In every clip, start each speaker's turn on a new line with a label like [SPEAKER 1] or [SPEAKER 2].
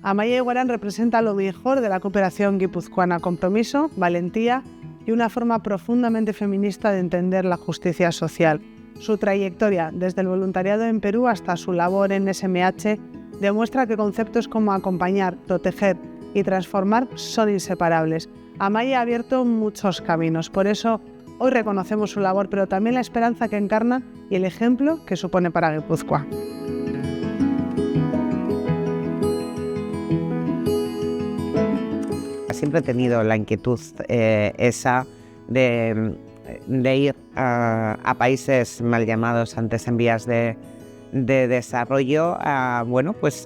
[SPEAKER 1] Amaia Iguarán representa lo mejor de la cooperación guipuzcoana: compromiso, valentía y una forma profundamente feminista de entender la justicia social. Su trayectoria, desde el voluntariado en Perú hasta su labor en SMH, demuestra que conceptos como acompañar, proteger y transformar son inseparables. Amaia ha abierto muchos caminos, por eso hoy reconocemos su labor, pero también la esperanza que encarna y el ejemplo que supone para Guipúzcoa.
[SPEAKER 2] Siempre he tenido la inquietud esa de ir a países mal llamados antes en vías de desarrollo, a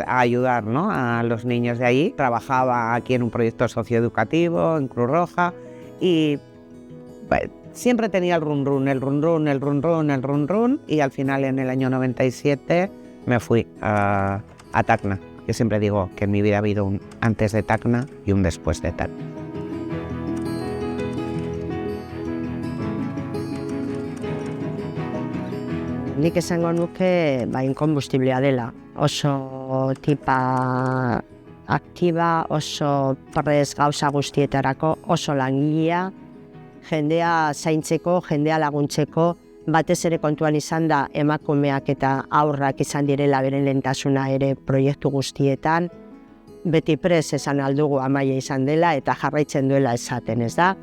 [SPEAKER 2] ayudar, ¿no?, a los niños de allí. Trabajaba aquí en un proyecto socioeducativo en Cruz Roja y siempre tenía el run run y al final en el año 97 me fui a Tacna. Yo siempre digo que en mi vida ha habido un antes de Tacna y un después de Tacna.
[SPEAKER 3] Nik esango nuke inkonbustiblea dela. Oso tipa aktiba, oso prest gauza guztietarako, oso langilea, jendea zaintzeko, jendea laguntzeko, batez ere kontuan izan da emakumeak eta haurrak izan direla beren lehentasuna ere proiektu guztietan. Beti prest esan aldugu Amaia izan dela eta jarraitzen duela esaten, ez da?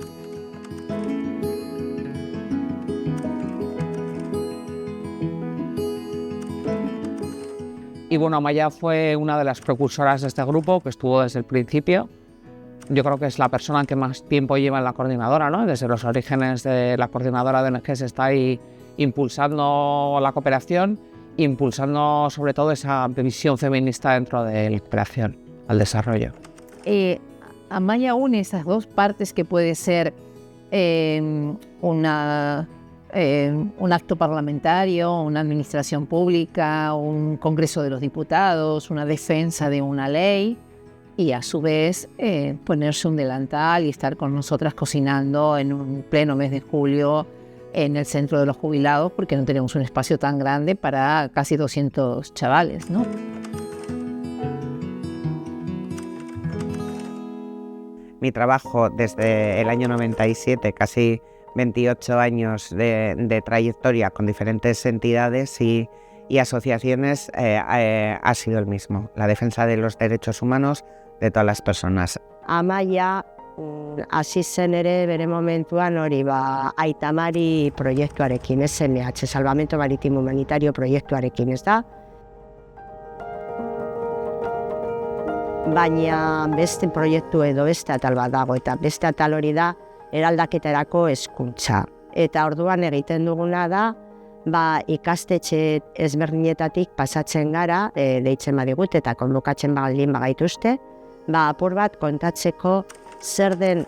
[SPEAKER 4] Y bueno, Amaia fue una de las precursoras de este grupo, que estuvo desde el principio. Yo creo que es la persona que más tiempo lleva en la coordinadora, ¿no? Desde los orígenes de la coordinadora de ONGs está ahí impulsando la cooperación, impulsando sobre todo esa visión feminista dentro de la cooperación al desarrollo.
[SPEAKER 5] Amaia une esas dos partes que puede ser un acto parlamentario, una administración pública, un congreso de los diputados, una defensa de una ley, y a su vez ponerse un delantal y estar con nosotras cocinando en un pleno mes de julio en el centro de los jubilados, porque no tenemos un espacio tan grande para casi 200 chavales, ¿no?
[SPEAKER 2] Mi trabajo desde el año 97, casi 28 años de trayectoria con diferentes entidades y asociaciones, ha sido el mismo: la defensa de los derechos humanos de todas las personas.
[SPEAKER 3] Amaia hasi zen ere bere momentuan hori Aitamari proiektuarekin, SMH, Salvamento Marítimo Humanitario proiektuarekin, ez da? Baina beste proiektu edo beste atal bat dago, eta beste atal hori da eraldaketarako hezkuntza. Eta orduan egiten duguna da, ikastetxe ezberdinetatik pasatzen gara, deitzen badigut eta konbokatzen baldin bagaituzte, apur bat kontatzeko zer den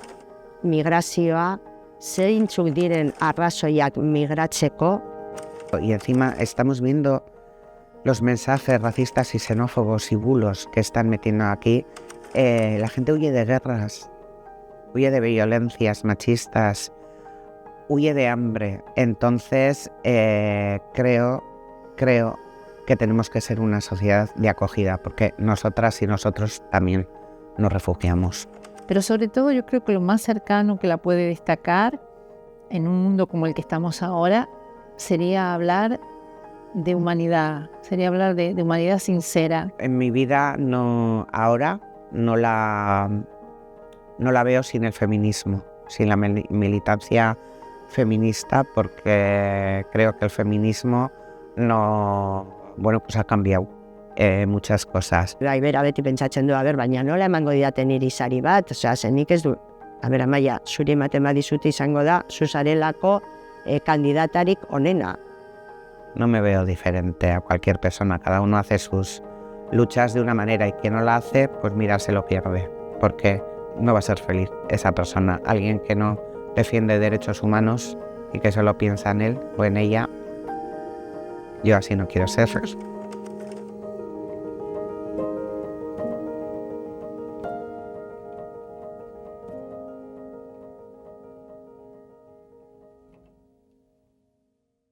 [SPEAKER 3] migrazioa, zeintzuk diren arrazoiak migratzeko.
[SPEAKER 2] Y encima estamos viendo los mensajes racistas y xenófobos y bulos que están metiendo aquí. La gente huye de guerras, huye de violencias machistas, huye de hambre. Entonces creo que tenemos que ser una sociedad de acogida, porque nosotras y nosotros también nos refugiamos.
[SPEAKER 5] Pero sobre todo yo creo que lo más cercano que la puede destacar en un mundo como el que estamos ahora sería hablar de humanidad, sería hablar de humanidad sincera.
[SPEAKER 2] En mi vida ahora no la veo sin el feminismo, sin la militancia feminista, porque creo que el feminismo ha cambiado muchas cosas.
[SPEAKER 3] Bera beti pentsatzen du, baina nola emango didaten niri sari bat, zenik ez du. Amaia, zuri ematen badizute izango da, zuzarelako kandidatarik onena.
[SPEAKER 2] No me veo diferente a cualquier persona, cada uno hace sus luchas de una manera y quien no la hace, pues mira, se lo pierde, porque no va a ser feliz esa persona. Alguien que no defiende derechos humanos y que solo piensa en él o en ella, yo así no quiero ser.